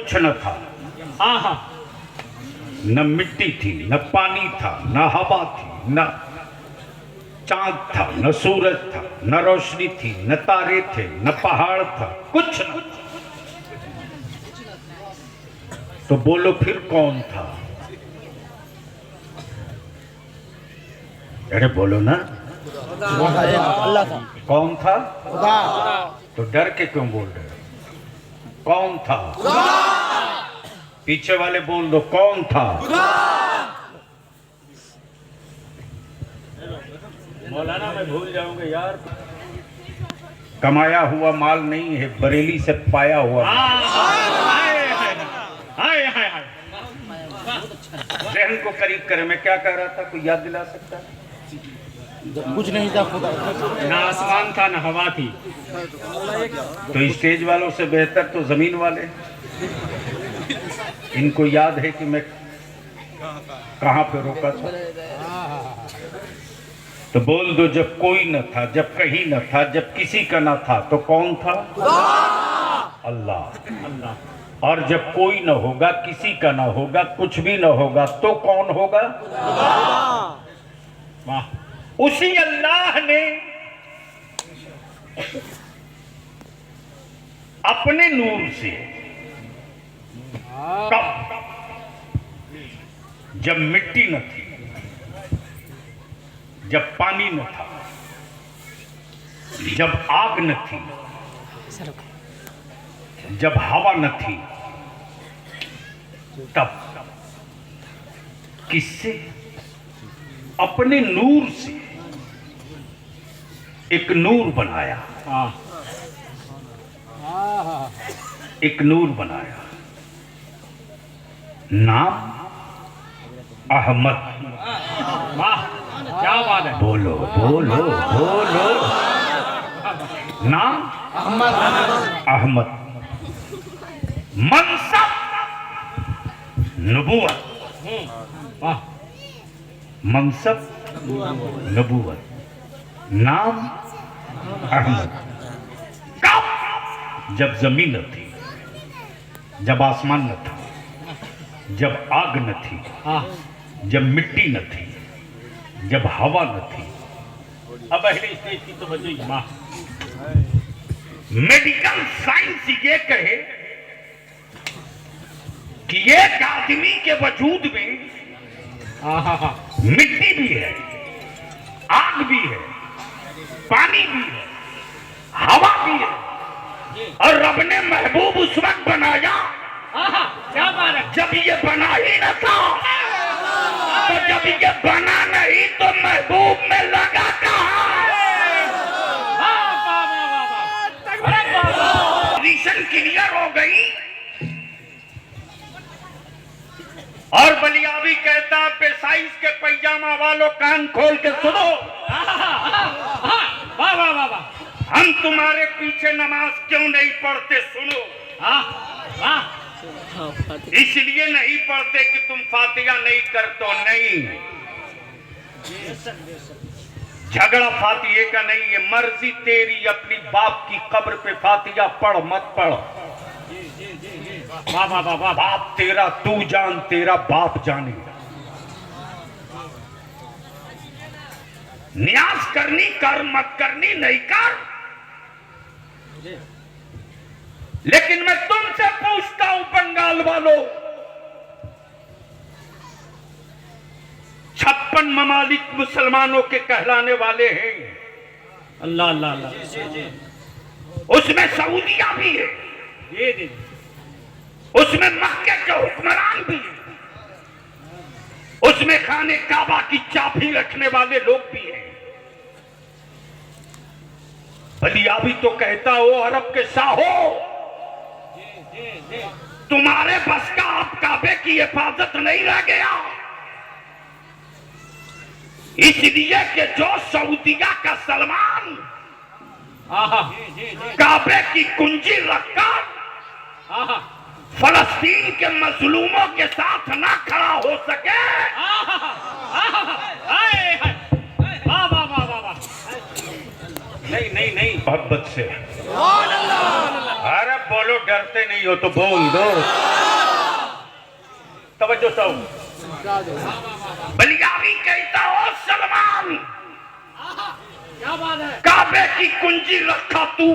कुछ न था। आहा, न मिट्टी थी, न पानी था, न हवा थी, न चांद था, न सूरज था, न रोशनी थी, न तारे थे, न पहाड़ था, कुछ न। तो बोलो फिर कौन था? अरे बोलो ना, अल्लाह था। कौन था? खुदा। तो डर के क्यों बोल रहे हो? कौन था? पीछे वाले बोल दो, कौन था? मौलाना मैं भूल जाऊंगा यार। कमाया हुआ माल नहीं है, बरेली से पाया हुआ माल। हाय हाय हाय, जहन को करीब करे। मैं क्या कह रहा था, कोई याद दिला सकता है? जब कुछ नहीं था खुदा। ना आसमान था ना हवा थी। तो स्टेज वालों से बेहतर तो जमीन वाले। इनको याद है कि मैं कहां पे रोका था। तो बोल दो, जब कोई न था, जब कहीं न था, जब किसी का न था, तो कौन था? अल्लाह। अल्लाह। और जब कोई न होगा, किसी का न होगा, कुछ भी न होगा, तो कौन होगा? वाह, उसी अल्लाह ने अपने नूर से कब, जब मिट्टी न थी, जब पानी न था, जब आग न थी, जब हवा न थी, तब किससे? अपने नूर से एक नूर बनाया। एक नूर बनाया, नाम अहमद। वाह, क्या बात है। बोलो बोलो बोलो, नाम अहमद। मनसब नबूवत। वाह, मनसब नबूवत, नाम अहमद। कब? जब जमीन न थी, जब आसमान न था, जब आग न थी, जब मिट्टी न थी, जब हवा न थी। अब पहले स्टेज की तो बजी। वाह, मेडिकल साइंस ये कहे कि एक आदमी के वजूद में आहा, मिट्टी भी है, आग भी है, पानी भी है, हवा भी है, और रब ने महबूब उस वक्त बनाया क्या बात है। जब ये बना ही न था। तो जब ये बना नहीं तो महबूब में लगा कहाँ? पोजीशन क्लियर हो गई। और बलियावी कहता, पेशाइज के पैजामा वालों कान खोल के सुनो। वाह वाह वाह वाह, हम तुम्हारे पीछे नमाज क्यों नहीं पढ़ते, सुनो। वाह, इसलिए नहीं पढ़ते कि तुम फातिहा नहीं करते। नहीं, झगड़ा फातिहे का नहीं है, मर्जी तेरी। अपनी बाप की कब्र पे फातिहा पढ़ मत पढ़। वाह वाह वाह, बाप तेरा तू जान, तेरा बाप जाने। न्याज करनी कर, मत करनी नहीं कर। लेकिन मैं तुमसे पूछता हूं बंगाल वालों, 56 ममालिक मुसलमानों के कहलाने वाले हैं। अल्लाह अल्लाह अल्लाह। उसमें सऊदिया भी है, ये उसमें मक्के के हुक्मरान भी हैं, उसमें खाने काबा की चाबी रखने वाले लोग भी हैं। बलियावी तो कहता हो, अरब के शाहो, तुम्हारे बस का अब काबे की हिफाजत नहीं रह गया। इसलिए कि जो सऊदिया का सलमान काबे की कुंजी रखकर फलस्तीन के मजलूमों के साथ ना खड़ा हो सके। नहीं नहीं नहीं, मोहब्बत से। अरे बोलो, डरते नहीं हो तो बोल दो। तवज्जो चाहो। बलियावी कहता हो सलमान, क्या बात है? काबे की कुंजी रखा तू,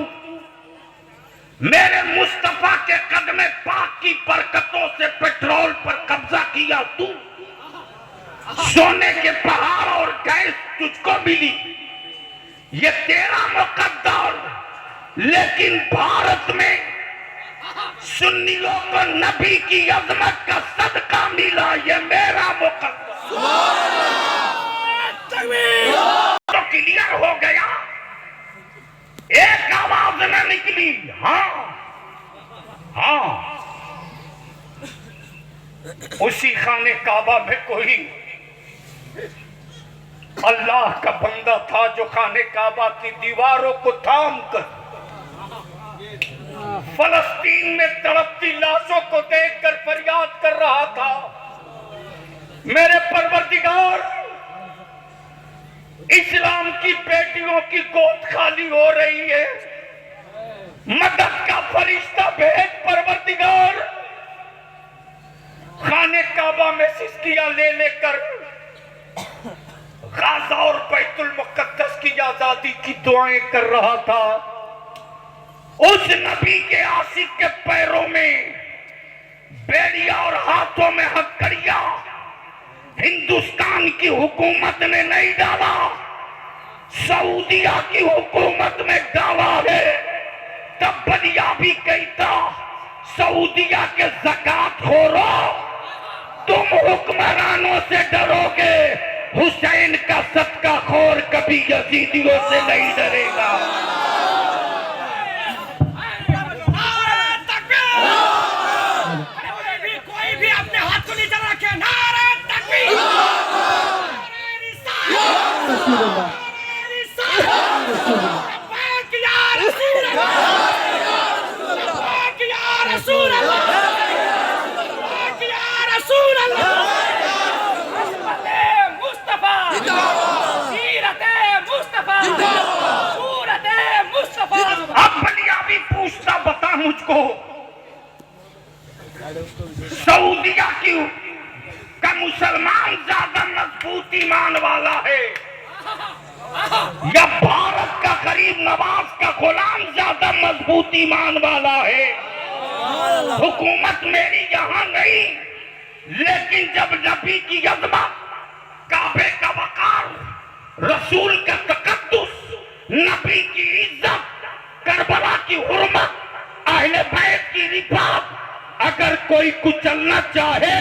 मेरे मुस्तफा के कदमे पाक की बरकतों से पेट्रोल पर कब्जा किया तू, सोने के पहाड़ और गैस तुझको मिली, ये तेरा मुकद्दर, लेकिन भारत में सुन्नियों को नबी की अजमत का सदका मिला, ये मेरा मुकद्दर। तो क्लियर हो गया, एक आवाज न निकली, हाँ हाँ। उसी खाने काबा में कोई अल्लाह का बंदा था जो खाने काबा की दीवारों को थाम कर फलस्तीन में तड़पती लाशों को देखकर फरियाद कर रहा था, मेरे परवरदिगार, इस्लाम की बेटियों की गोद खाली हो रही है, मदद का फरिश्ता भेज परवरदिगार। खाने काबा में सिस्कियां ले लेकर गाजा और बैतुल मुकद्दस की आजादी की दुआएं कर रहा था। उस नबी के आशिक के पैरों में बेड़िया और हाथों में हथकड़िया हिंदुस्तान की हुकूमत ने नहीं डाला, सऊदिया की हुकूमत में डाला है। तब बलिया भी कहता, सऊदिया के ज़कात खोरो, तुम हुक्मरानों से डरोगे, हुसैन का सदका खोर कभी यजीदियों से नहीं डरेगा। कोई भी अपने हाथ को नीचे रखे, नारे तकबीर, अब बलिया भी पूछता, बता मुझको, सऊदिया की का मुसलमान ज्यादा मजबूत ईमान वाला है या भारत का गरीब नवाज का गुलाम ज्यादा मजबूत ईमान वाला है? हुकूमत मेरी यहाँ नहीं, लेकिन जब नबी की अज़मत, काबे का वकार, रसूल का तकद्दुस, नबी की इज्जत, करबला की हुर्मत, अहले बैत की रिफात अगर कोई कुचलना चाहे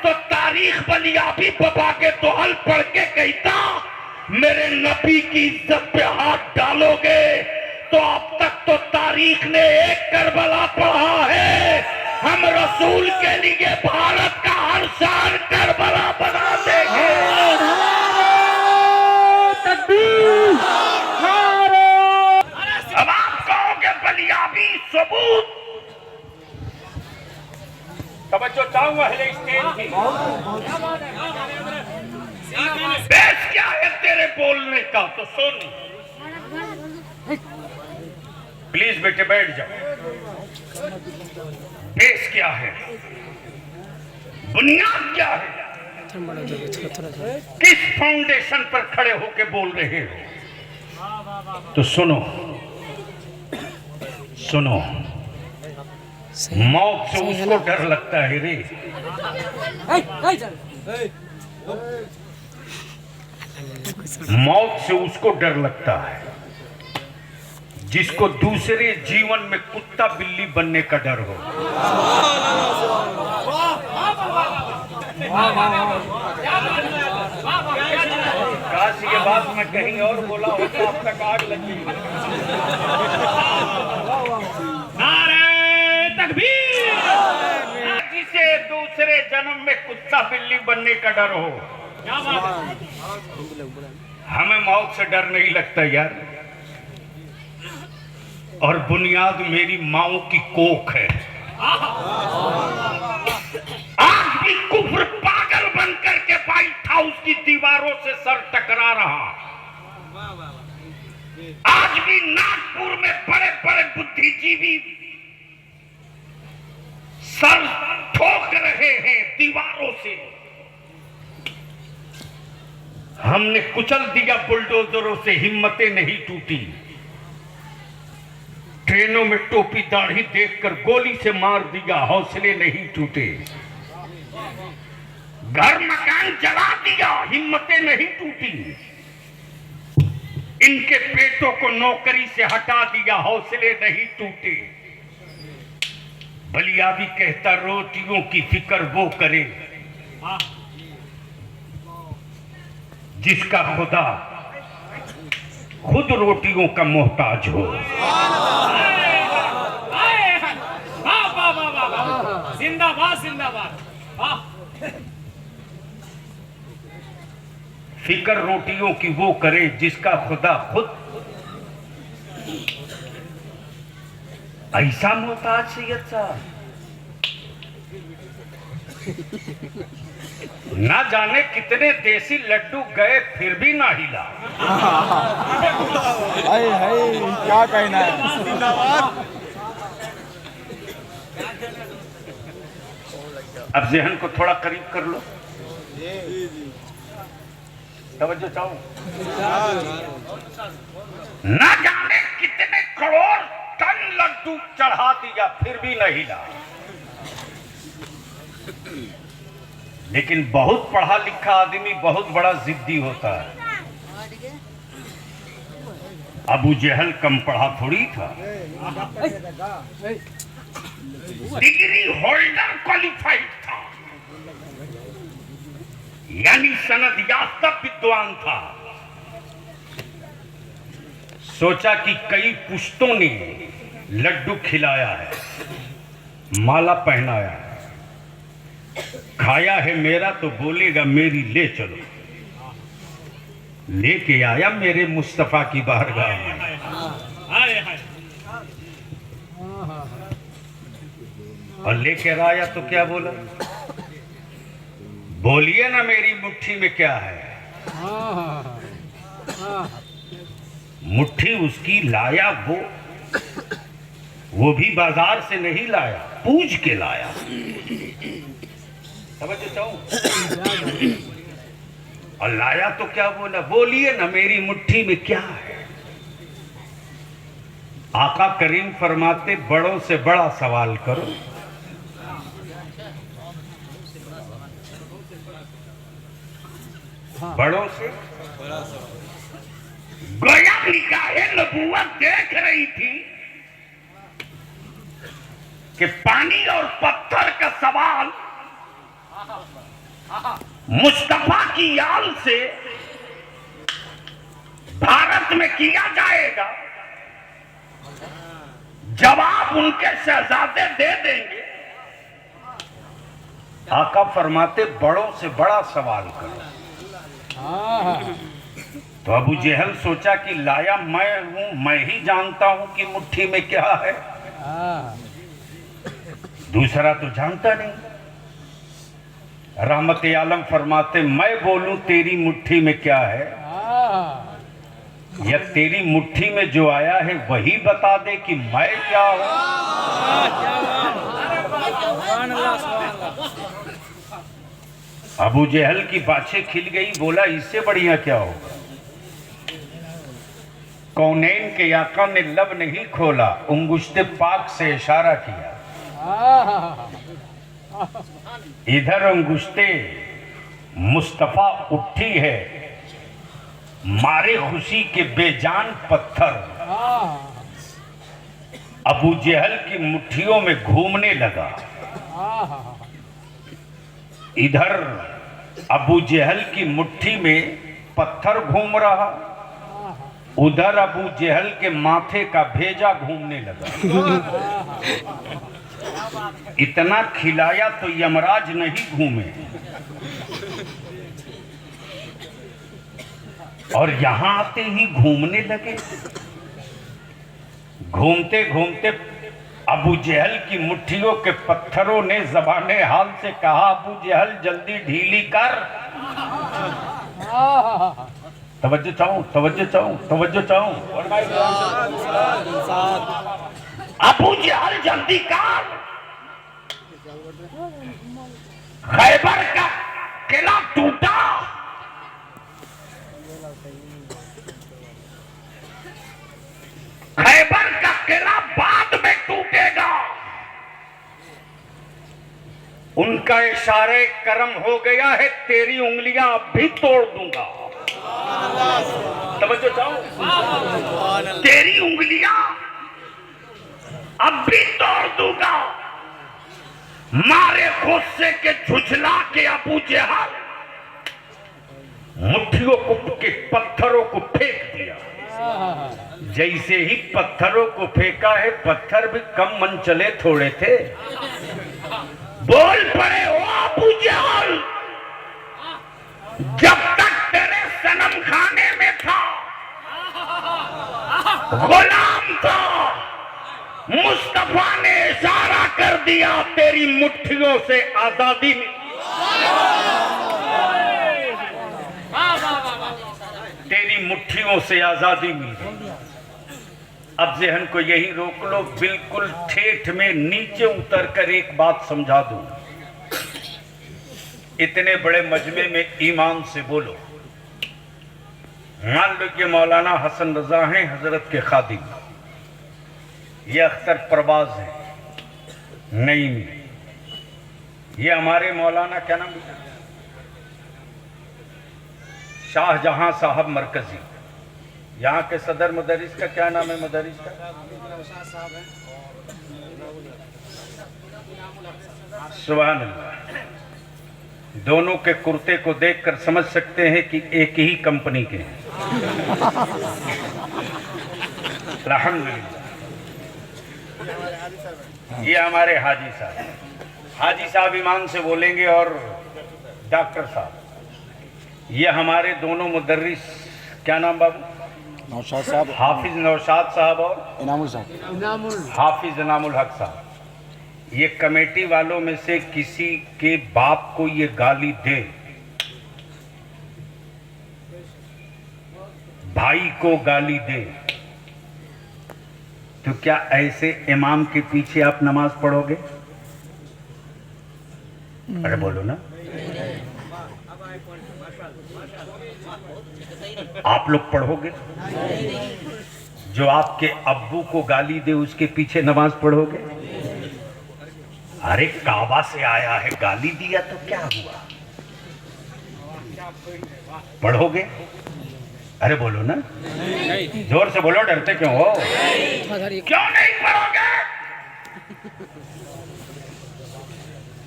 तो तारीख बलियाबी बाबा के दोहल पढ़ के कहता, मेरे नबी की इज्जत पे हाथ डालोगे तो अब तक तो तारीख ने एक करबला पढ़ा है, हम रसूल के लिए भारत का हर साल करबला बना देंगे। अब आप कहोगे बलियाबी सबूत, तवज्जो चाहूँ अहले स्टेज की, बेस क्या है तेरे बोलने का? तो सुन, प्लीज बेटे बैठ जाओ। बेस क्या है, बुनियाद क्या है, किस फाउंडेशन पर खड़े होके बोल रहे हो? तो सुनो सुनो, मौत से उसको डर लगता है रे, मौत से उसको डर लगता है जिसको दूसरे जीवन में कुत्ता बिल्ली बनने का डर हो। काश ये बात मैं कहीं और बोला होता, अब तक आग लगी। नारे तकबीर, जिसे दूसरे जन्म में कुत्ता बिल्ली बनने का डर हो। हमें मौत से डर नहीं लगता यार, और बुनियाद मेरी माओ की कोख है। आज भी कुफ्र पागल बनकर के व्हाइट हाउस की दीवारों से सर टकरा रहा, आज भी नागपुर में बड़े बड़े बुद्धिजीवी सर ठोक रहे हैं, दीवारों से हमने कुचल दिया, बुलडोजरों से हिम्मतें नहीं टूटी। ट्रेनों में टोपी दाढ़ी देखकर गोली से मार दिया, हौसले नहीं टूटे। घर मकान जला दिया, हिम्मतें नहीं टूटी। इनके पेटों को नौकरी से हटा दिया, हौसले नहीं टूटे। बलिया भी कहता रोटियों की फिक्र वो करे जिसका खुदा खुद रोटियों का मोहताज हो। जिंदाबाद जिंदाबाद। फिक्र रोटियों की वो करे जिसका खुदा खुद ऐसा मोहताज सैयद साहब, ना जाने कितने देसी लड्डू गए फिर भी ना हिला। हाय हाय क्या कहना है। अब जहन को थोड़ा करीब कर लो, तवज्जो चाहो। ना जाने कितने करोड़ टन लड्डू चढ़ा दिया फिर भी नहीं हिला। लेकिन बहुत पढ़ा लिखा आदमी बहुत बड़ा जिद्दी होता है। अबू जहल कम पढ़ा थोड़ी था, डिग्री होल्डर क्वालिफाइड था, यानी सनद याफ्ता विद्वान था। सोचा कि कई पुश्तों ने लड्डू खिलाया है, माला पहनाया है, खाया है मेरा तो बोलेगा मेरी ले चलो। लेके आया मेरे मुस्तफा की बारगाह में। और लेकर आया तो क्या बोला, बोलिए ना मेरी मुट्ठी में क्या है। मुट्ठी उसकी लाया वो भी बाजार से नहीं लाया, पूछ के लाया। समझ चाहूं। और लाया तो क्या बोला, बोलिए ना मेरी मुट्ठी में क्या है। आका करीम फरमाते बड़ों से बड़ा सवाल करो। बड़ों से गोया निगाहे नबूवत देख रही थी कि पानी और पत्थर का सवाल मुस्तफा की आल से भारत में किया जाएगा, जवाब उनके शहजादे दे देंगे। आका फरमाते बड़ों से बड़ा सवाल करो। तो अबू जहल सोचा कि लाया मैं हूं, मैं ही जानता हूं कि मुट्ठी में क्या है, दूसरा तो जानता नहीं। रहमत आलम फरमाते मैं बोलूं तेरी मुट्ठी में क्या है, या तेरी मुट्ठी में जो आया है वही बता दे कि मैं क्या हूं। अबू जहल की बाछें खिल गई, बोला इससे बढ़िया क्या होगा। कौनैन के आका ने लब नहीं खोला, उंगुश्ते पाक से इशारा किया। इधर अंगुश्ते मुस्तफा उठी है, मारे खुशी के बेजान पत्थर। अबू जहल की मुट्ठियों में घूमने लगा। इधर अबू जहल की मुट्ठी में पत्थर घूम रहा, उधर अबू जहल के माथे का भेजा घूमने लगा। इतना खिलाया तो यमराज नहीं घूमे। और यहां आते ही घूमने लगे। घूमते घूमते अबू जहल की मुट्ठियों के पत्थरों ने ज़बाने हाल से कहा, अबू जहल जल्दी ढीली कर। तवज्जो चाहूं, तवज्जो चाहूं, तवज्जो चाहूं। अबू जहल जल्दी कर। खैबर का किला टूटा, खैबर का किला बाद में टूटेगा। उनका इशारे करम हो गया है, तेरी उंगलियां अब भी तोड़ दूंगा। तवज्जो चाहो, तेरी उंगलियां अब भी तोड़ दूंगा। मारे गुस्से के झुझला के अबू जहल मुट्ठियों को के पत्थरों को फेंक दिया। जैसे ही पत्थरों को फेंका है, पत्थर भी कम मन चले थोड़े थे, बोल पड़े ओ अबू जहल, जब तक तेरे सनम खाने में था, गुलाम था, मुस्तफा ने इशारा कर दिया, तेरी मुट्ठियों से आजादी में, तेरी मुट्ठियों से आजादी मिली। अब जहन को यही रोक लो, बिल्कुल ठेठ में नीचे उतर कर एक बात समझा दूं। इतने बड़े मजमे में ईमान से बोलो। मान लो कि मौलाना हसन रजा हैं, हजरत के खादिम, ये अख्तर परवाज है नईमी, ये हमारे मौलाना क्या नाम, शाहजहां साहब मरकजी, यहाँ के सदर मुदरिस का क्या नाम है? मुदरिस का सुभान अल्लाह। दोनों के कुर्ते को देखकर समझ सकते हैं कि एक ही कंपनी के हैं। अल्हम्दुलिल्लाह। ये हमारे हाजी साहब, हाजी साहब ईमान से बोलेंगे, और डॉक्टर साहब, ये हमारे दोनों मुदर्रिस, क्या नाम बाबू? नौशाद साहब, हाफिज नौशाद साहब और इनामुल साहब, हाफिज इनामुल हक साहब। ये कमेटी वालों में से किसी के बाप को ये गाली दे, भाई को गाली दे, तो क्या ऐसे इमाम के पीछे आप नमाज पढ़ोगे? अरे बोलो ना, आप लोग पढ़ोगे? जो आपके अब्बू को गाली दे उसके पीछे नमाज पढ़ोगे? अरे काबा से आया है, गाली दिया तो क्या हुआ, पढ़ोगे? अरे बोलो ना, जोर से बोलो, डरते क्यों हो? क्यों नहीं पढ़ोगे?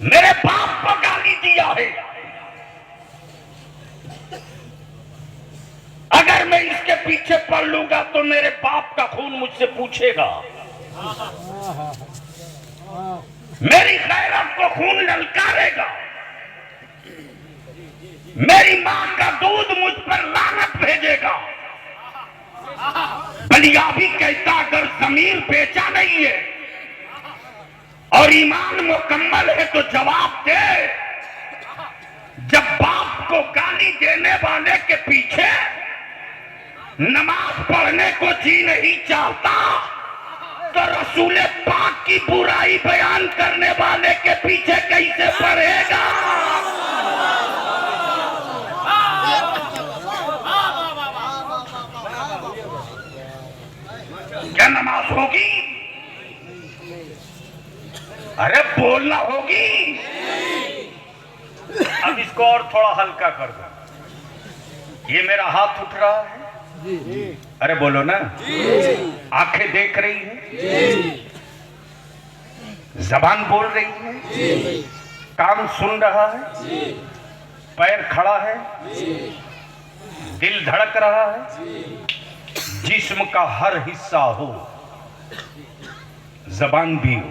मेरे बाप को गाली दिया है, अगर मैं इसके पीछे पढ़ लूंगा तो मेरे बाप का खून मुझसे पूछेगा, मेरी गैरत को खून ललकारेगा, मेरी मां का दूध मुझ पर लानत भेजेगा। बलियाबी कहता अगर ज़मीर बेचा नहीं है और ईमान मुकम्मल है तो जवाब दे। जब बाप को गाली देने वाले के पीछे नमाज पढ़ने को जी नहीं चाहता, तो रसूल पाक की बुराई बयान करने वाले के पीछे कैसे पढ़ेगा? क्या नमाज होगी? अरे बोलना होगी। अब इसको और थोड़ा हल्का कर दो। ये मेरा हाथ उठ रहा है, अरे बोलो ना, आंखें देख रही है, जबान बोल रही है, कान सुन रहा है, पैर खड़ा है, दिल धड़क रहा है, जिस्म का हर हिस्सा हो, जबान भी हो,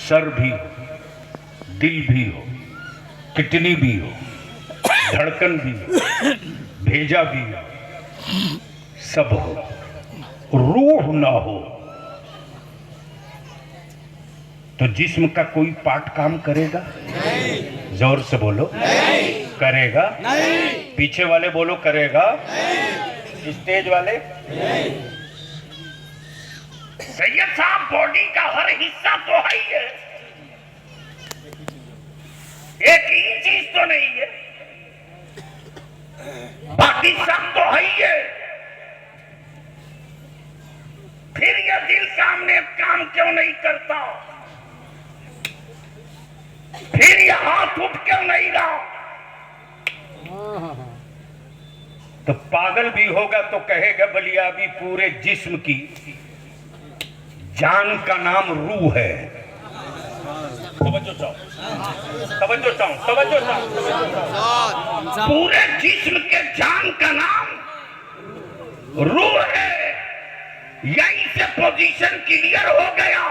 सर भी हो, दिल भी हो, किडनी भी हो, धड़कन भी हो, भेजा भी हो, सब हो, रूह ना हो तो जिस्म का कोई पार्ट काम करेगा? नहीं। जोर से बोलो, नहीं। करेगा? नहीं। पीछे वाले बोलो करेगा? नहीं। स्टेज वाले? नहीं। सैयद साहब, बॉडी का हर हिस्सा तो है ही है, तो नहीं है, बाकी सब तो है ही है। फिर यह दिल सामने काम क्यों नहीं करता? फिर यह हाथ उठ क्यों नहीं रहा? तो पागल भी होगा तो कहेगा बलियाबी पूरे जिस्म की जान का नाम रूह है। तवज्जो चाहो, तवज्जो चाहो, तवज्जो चाहो। पूरे जिस्म के जान का नाम रूह है। यहीं से पोजीशन क्लियर हो गया।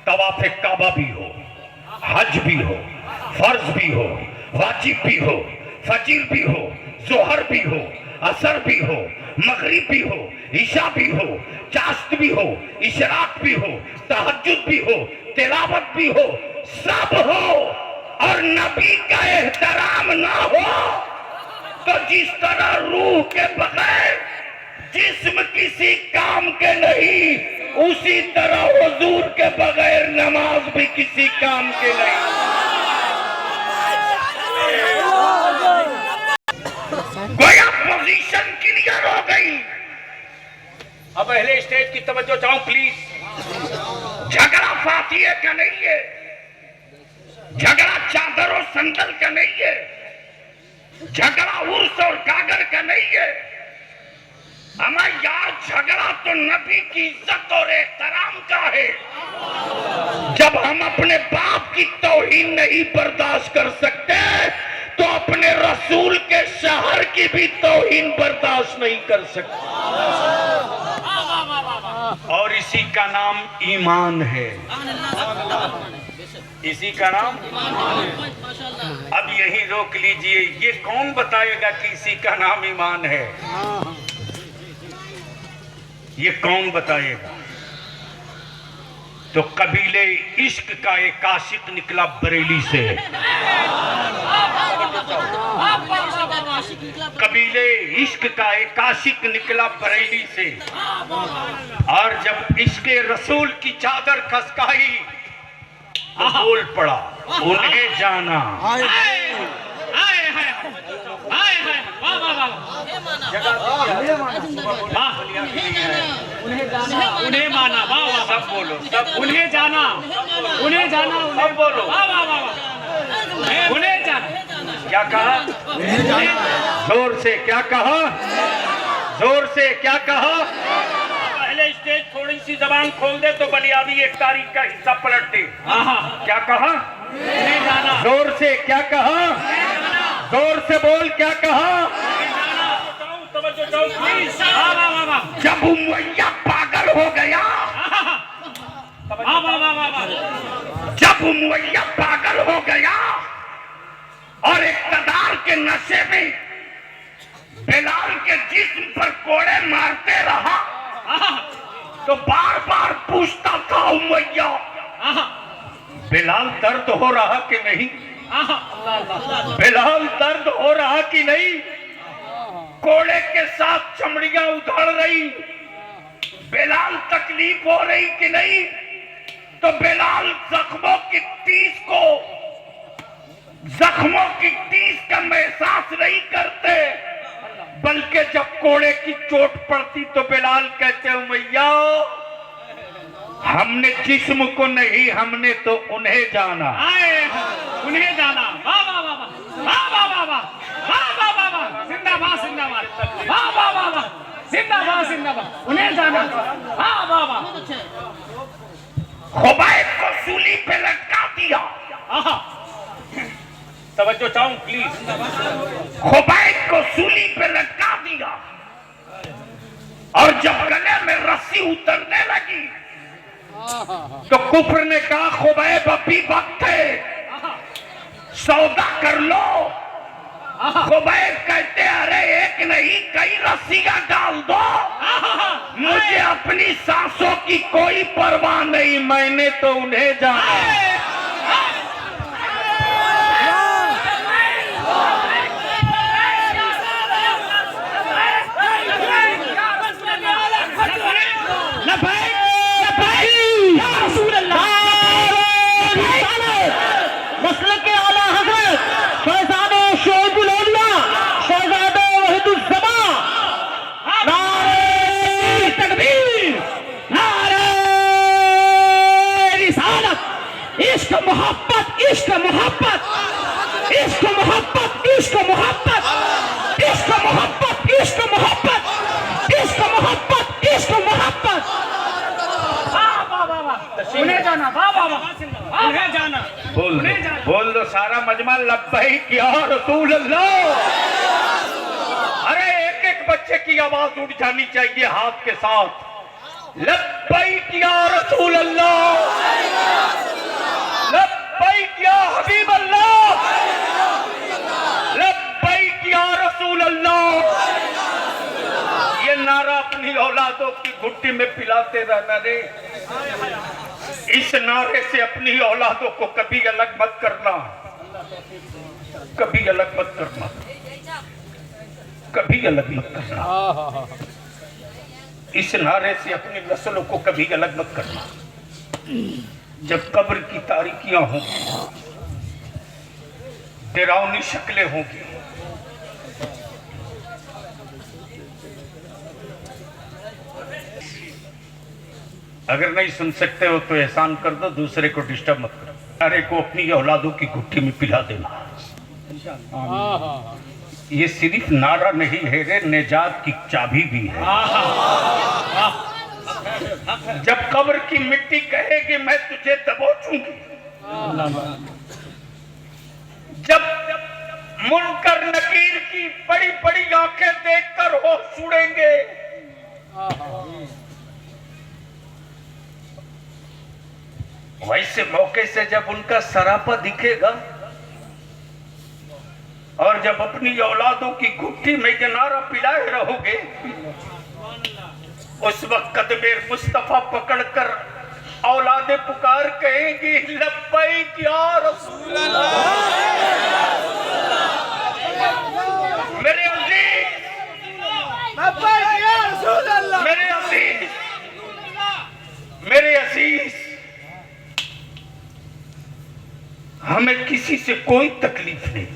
तवाफ़े काबा भी हो, हज भी हो, फर्ज भी हो, वाजिब भी हो, फजीर भी हो, जोहर भी हो, असर भी हो, मगरिब भी हो, ईशा भी हो, चाश्त भी हो, इशराक भी हो, तहज्जुद भी हो, तिलावत भी हो, सब हो और नबी का एहतराम ना हो तो जिस तरह रूह के बगैर जिस्म किसी काम के नहीं, उसी तरह हुजूर के बगैर नमाज भी किसी काम के नहीं। गोया पोजीशन क्लियर हो गई। अब पहले स्टेज की तवज्जो चाहूं प्लीज। झगड़ा फातिहे का नहीं है, झगड़ा चादर और संदल का नहीं है, झगड़ा उर्स और गागर का नहीं है। हमें यार झगड़ा तो नबी की इज्जत और एहतराम का है। जब हम अपने बाप की तौहीन नहीं बर्दाश्त कर सकते तो अपने रसूल के शहर की भी तौहीन बर्दाश्त नहीं कर सकते। और इसी का नाम ईमान है, इसी का नाम। अब यही रोक लीजिए, ये कौन बताएगा कि इसी का नाम ईमान है? ये कौन बताएगा? तो कबीले इश्क का एक आशिक निकला बरेली से। कबीले इश्क का एक आशिक निकला बरेली से, और जब इश्के रसूल की चादर खसकाई तो बोल पड़ा उन्हें जाना। उन्हें माना, वाह वाह, सब बोलो, सब उन्हें जाना, उन्हें जाना, सब बोलो, वाह वाह वाह, उन्हें जाना। क्या कहा? जोर से क्या कहा? जोर से क्या कहा? पहले स्टेज थोड़ी सी जबान खोल दे तो बलियाबी एक तारीख का हिस्सा पलट दे। क्या कहा? उन्हें जाना। जोर से क्या कहा? जोर से बोल, क्या कहा? जब उमैया पागल हो गया, जब उमैया पागल हो गया और इक़्तिदार के नशे में बिलाल के जिस्म पर कोड़े मारते रहा तो बार बार पूछता था उमैया, बिलाल दर्द हो रहा कि नहीं? बिलाल दर्द हो रहा कि नहीं? कोड़े के साथ चमड़ियां उधड़ रही, बिलाल तकलीफ हो रही कि नहीं? तो बिलाल जख्मों की टीस का एहसास नहीं करते, बल्कि जब कोड़े की चोट पड़ती तो बिलाल कहते उमैया, हमने जिस्म को नहीं, हमने तो उन्हें जाना। उन्हें जाना। वाह वाह वाह वाह वाह वाह वाह वाह वाह वाह, जिंदाबाद जिंदाबाद, वाह वाह वाह वाह, जिंदाबाद जिंदाबाद, उन्हें जाना। वाह वाह वाह। खुबैब को सूली पे लटका दिया। तवज्जो चाहूं प्लीज। खुबैब को सूली पे लटका दिया और जब गले में रस्सी उतरने लगी तो कुफर ने कहा खुबैब अभी वक्त है, सौदा कर लो। खुबैब कहते अरे एक नहीं कई रस्सियां डाल दो, मुझे अपनी सांसों की कोई परवाह नहीं, मैंने तो उन्हें जाना। मसले के आला हजरत इश्क मोहब्बत, इश्क मोहब्बत, इश्क मोहब्बत, इश्क मोहब्बत, इश्क मोहब्बत, इश्क मोहब्बत, इश्क मोहब्बत, इश्क मोहब्बत। वाह वाह वाह वाह, उन्हें जाना, वाह वाह वाह, उन्हें जाना, उन्हें जाना। बोल दो सारा मजमा लब्बैक या रसूल अल्लाह। अरे एक एक बच्चे की आवाज उठ जानी चाहिए हाथ के साथ, लब्बैक या रसूल अल्लाह, लब्बैक या हबीब अल्लाह, लब्बैक या रसूल अल्लाह। ये नारा अपनी औलादों की घुट्टी में पिलाते रहना रे। इस नारे से अपनी औलादों को कभी अलग मत करना, कभी अलग मत करना, कभी अलग मत करना। इस नारे से अपनी नस्लों को कभी अलग मत करना। जब कब्र की तारीकियां हों, डरावनी शक्लें होंगी, अगर नहीं सुन सकते हो तो एहसान कर दो, दूसरे को डिस्टर्ब मत करो। नारे को अपनी औलादों की घुट्टी में पिला देना। ये सिर्फ नारा नहीं है रे, निजात की चाबी भी है। जब कब्र की मिट्टी कहेगी मैं तुझे दबोचूंगी, जब मुनकर नकीर की बड़ी बड़ी आंखें देखकर होश उड़ेंगे, वैसे मौके से जब उनका सरापा दिखेगा और जब अपनी औलादों की घुट्टी में ये नारा पिलाए रहोगे, उस वक्त कदमे मुस्तफा पकड़कर औलादे पुकार कहेंगी लब्बैक या रसूल अल्लाह। मेरे अजीज, लब्बैक या रसूल अल्लाह। मेरे अजीज, मेरे अजीज, हमें किसी से कोई तकलीफ नहीं।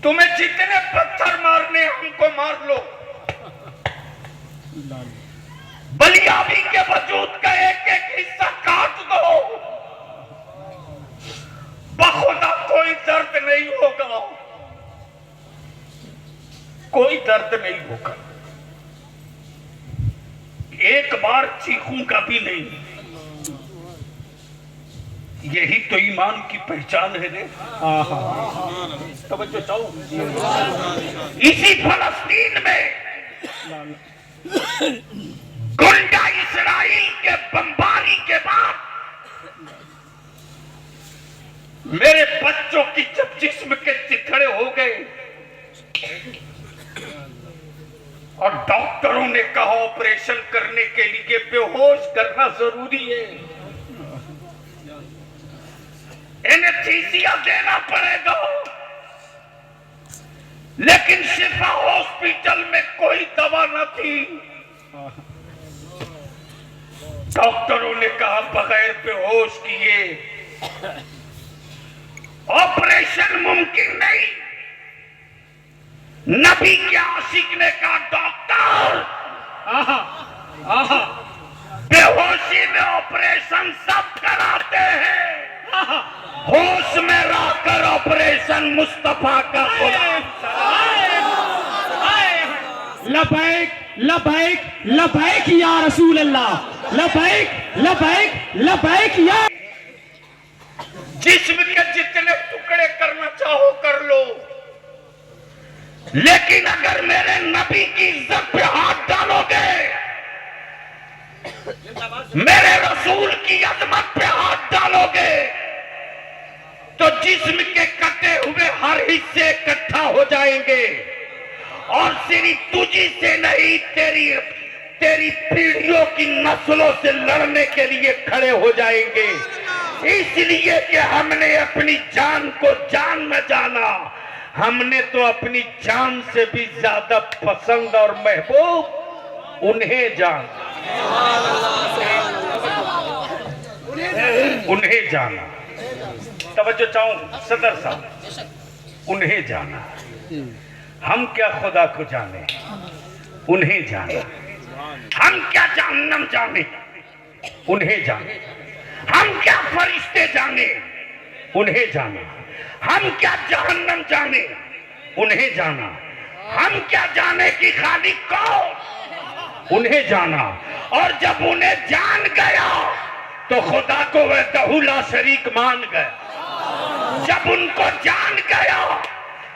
तुम्हें जितने पत्थर मारने हमको मार लो, बलियाबी के वजूद का एक एक हिस्सा काट दो, बखुदा कोई दर्द नहीं होगा, कोई दर्द नहीं होगा। एक बार चीखूंगा भी नहीं। यही तो ईमान की पहचान है रे। तवज्जो चाहो। इसी फलस्तीन में गुंडा इस्राइल के बमबारी के बाद मेरे बच्चों की जब जिस्म के चिथड़े हो गए और डॉक्टरों ने कहा ऑपरेशन करने के लिए बेहोश करना जरूरी है, एनेस्थीसिया देना पड़ेगा, लेकिन शिफा हॉस्पिटल में कोई दवा न थी। डॉक्टरों ने कहा बगैर बेहोश किए ऑपरेशन मुमकिन नहीं। नबी के आशिक ने कहा डॉक्टर, बेहोशी में ऑपरेशन सब कराते हैं, होश में रहकर ऑपरेशन मुस्तफा का लबैक लबैक लबैक या रसूल अल्लाह, लबैक लबैक लबैक या। जिस्म के जितने टुकड़े करना चाहो कर लो, लेकिन अगर मेरे नबी की इज्जत पे हाथ डालोगे, मेरे रसूल की अजमत पे हाथ डालोगे, तो जिस्म के कटे हुए हर हिस्से इकट्ठा हो जाएंगे और सिर्फ तुझी से नहीं तेरी पीढ़ियों की नस्लों से लड़ने के लिए खड़े हो जाएंगे। इसलिए कि हमने अपनी जान को जान न जाना, हमने तो अपनी जान से भी ज्यादा पसंद और महबूब उन्हें जाना, उन्हें जाना। तवज्जो चाहूं सदर साहब, उन्हें जाना। हम क्या खुदा को जाने, उन्हें जाना। हम क्या जहन्नम जाने, उन्हें जाने। हम क्या फरिश्ते जाने, उन्हें जाना। हम क्या जहन्नम जाने, उन्हें जाना। हम क्या जाने कि खालिक कौन, उन्हें जाना। और जब उन्हें जान गया तो खुदा को वह दहुला शरीक मान गया। जब उनको जान गया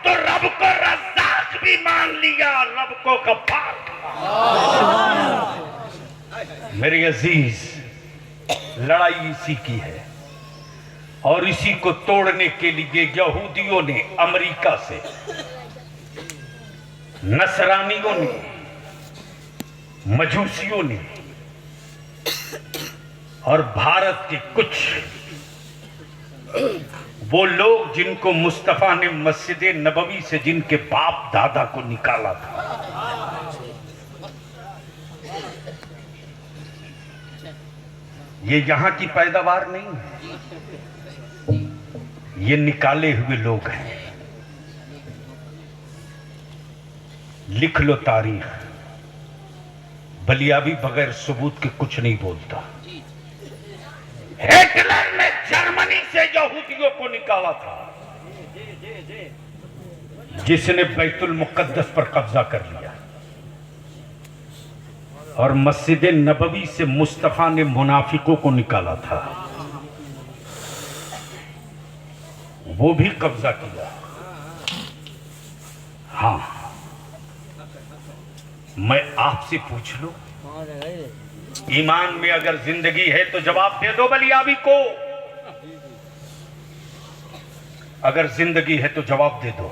तो रब को रज़्ज़ाक़ भी मान लिया, रब को गफ्फार। मेरे अजीज, लड़ाई इसी की है और इसी को तोड़ने के लिए यहूदियों ने अमेरिका से, नसरानियों ने, मजूसियों ने और भारत के कुछ वो लोग जिनको मुस्तफा ने मस्जिद नबवी से जिनके बाप दादा को निकाला था, ये यहां की पैदावार नहीं है, ये निकाले हुए लोग हैं। लिख लो तारीख। बलियाबी बगैर सबूत के कुछ नहीं बोलता। हिटलर ने जर्मनी से यहूदियों को निकाला था, जिसने बैतुल मुकद्दस पर कब्जा कर लिया। और मस्जिद नबवी से मुस्तफा ने मुनाफिकों को निकाला था, वो भी कब्जा किया। हाँ, मैं आपसे पूछ लूं, ईमान में अगर जिंदगी है तो जवाब दे दो बलियाबी को। अगर जिंदगी है तो जवाब दे दो।